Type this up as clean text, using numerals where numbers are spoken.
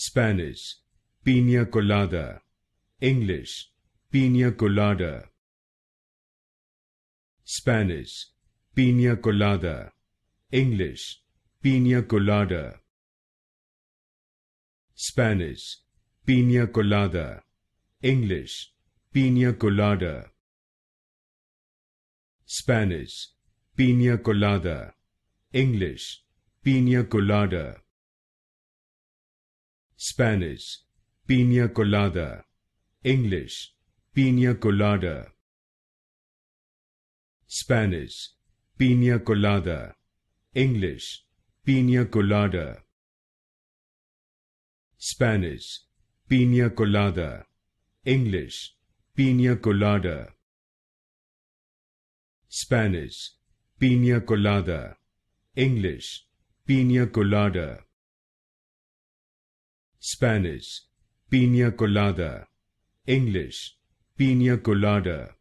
Spanish, Pina Colada. English, Pina Colada. Spanish, Pina Colada. English, Pina Colada. Spanish, Pina Colada. English, Pina Colada. Spanish, Pina Colada. English, Pina Colada. Spanish, Pina Colada. English, Pina Colada. Spanish, Pina Colada. English, Pina Colada. Spanish, Pina Colada. English, Pina Colada. Spanish, Pina Colada. English, Pina Colada. Spanish, Pina Colada. English, Pina Colada.